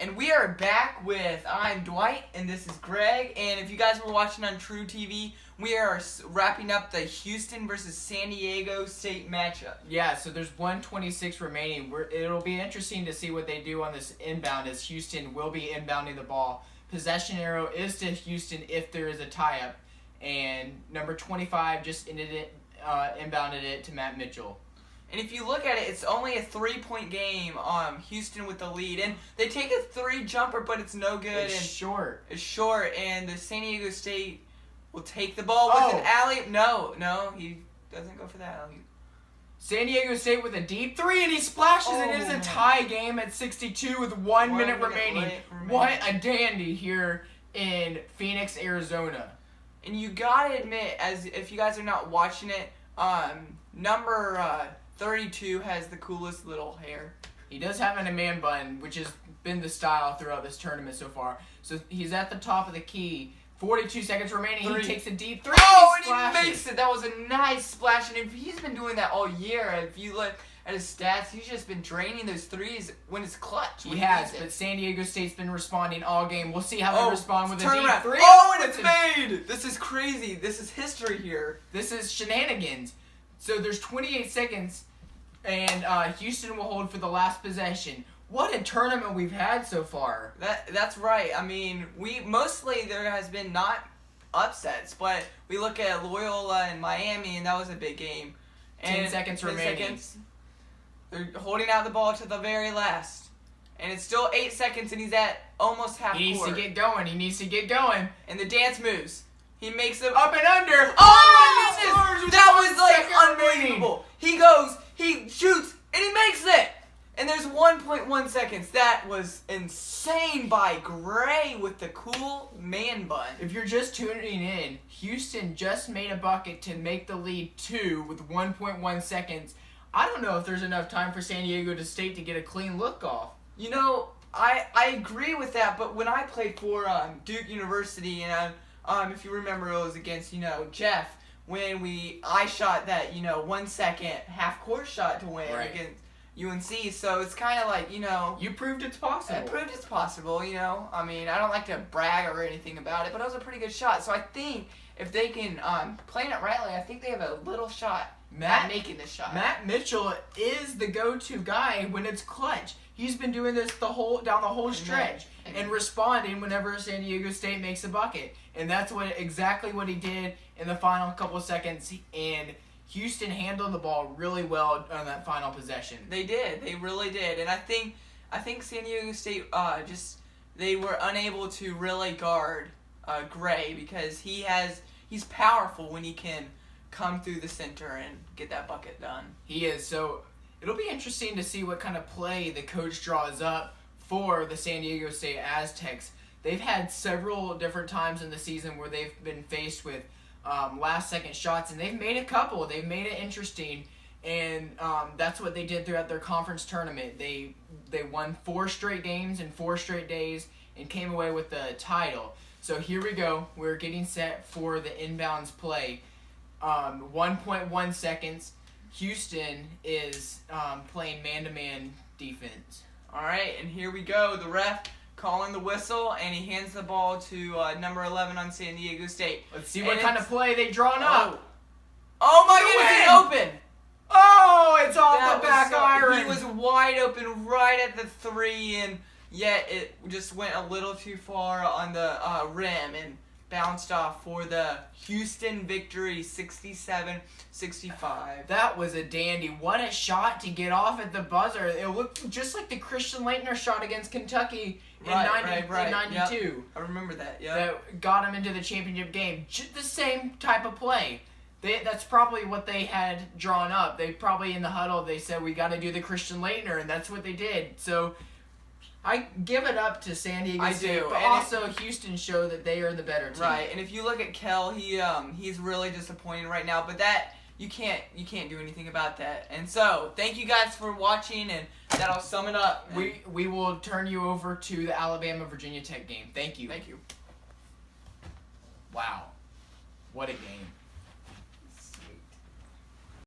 And we are back with, I'm Dwight, and this is Greg. And if you guys were watching on True TV, we are wrapping up the Houston versus San Diego State matchup. Yeah, so there's 1:26 remaining. It'll be interesting to see what they do on this inbound, as Houston will be inbounding the ball. Possession arrow is to Houston if there is a tie-up. And number 25 just inbounded it to Matt Mitchell. And if you look at it, it's only a 3-point game. Houston with the lead, and they take a 3-jumper, but it's no good. It's short. It's short, and the San Diego State will take the ball with an alley. No, he doesn't go for that alley. San Diego State with a deep 3, and he splashes, and it is a tie game at 62 with 1 minute remaining. What a dandy here in Phoenix, Arizona. And you gotta admit, as if you guys are not watching it, number 32 has the coolest little hair. He does have a man bun, which has been the style throughout this tournament so far. So he's at the top of the key. 42 seconds remaining. He takes a deep 3. And he makes it. That was a nice splash. And if he's been doing that all year, if you look at his stats, he's just been draining those threes when it's clutch. He has, but San Diego State's been responding all game. We'll see how they respond with a deep 3. And it's made! This is crazy. This is history here. This is shenanigans. So there's 28 seconds, and Houston will hold for the last possession. What a tournament we've had so far. That's right. I mean, mostly there has been not upsets, but we look at Loyola and Miami, and that was a big game. 10 seconds remaining. They're holding out the ball to the very last. And it's still 8 seconds, and he's at almost half court. He needs to get going. And the dance moves. He makes them up and under. Oh my goodness! That was like unbelievable. He goes, he shoots, and he makes it. And there's 1.1 seconds. That was insane by Gray with the cool man bun. If you're just tuning in, Houston just made a bucket to make the lead 2 with 1.1 seconds. I don't know if there's enough time for San Diego State to get a clean look off. You know, I agree with that, but when I played for Duke University, and if you remember, it was against, Jeff, when I shot that, 1 second half-court shot to win against UNC, so it's kind of like, You proved it's possible. I proved it's possible, I mean, I don't like to brag or anything about it, but it was a pretty good shot. So I think if they can, playing it rightly, I think they have a little shot at making this shot. Matt Mitchell is the go-to guy when it's clutch. He's been doing this down the whole stretch and responding whenever San Diego State makes a bucket. And that's exactly what he did in the final couple seconds, and Houston handled the ball really well on that final possession. They did. They really did. And I think San Diego State they were unable to really guard Gray, because he's powerful when he can come through the center and get that bucket done. He is. So it'll be interesting to see what kind of play the coach draws up for the San Diego State Aztecs. They've had several different times in the season where they've been faced with last-second shots, and they've made a couple. They've made it interesting, and that's what they did throughout their conference tournament. They won 4 straight games in 4 straight days and came away with the title. So here we go. We're getting set for the inbounds play. 1.1 seconds. Houston is playing man-to-man defense. All right, and here we go. The ref calling the whistle, and he hands the ball to number 11 on San Diego State. Let's see what kind of play they drawn up. Oh my goodness, he's open! Oh, it's off the back iron. He was wide open right at the 3, and yet it just went a little too far on the rim and bounced off for the Houston victory, 67-65. That was a dandy. What a shot to get off at the buzzer. It looked just like the Christian Laettner shot against Kentucky in 92. Yep. I remember that, yeah. That got him into the championship game. The same type of play. That's probably what they had drawn up. They probably, in the huddle, they said, we got to do the Christian Laettner, and that's what they did. So I give it up to San Diego State, but also Houston showed that they are the better team. Right, and if you look at Kell, he's really disappointing right now, but that you can't do anything about that. And so, thank you guys for watching, and that'll sum it up. We will turn you over to the Alabama-Virginia Tech game. Thank you. Thank you. Wow. What a game.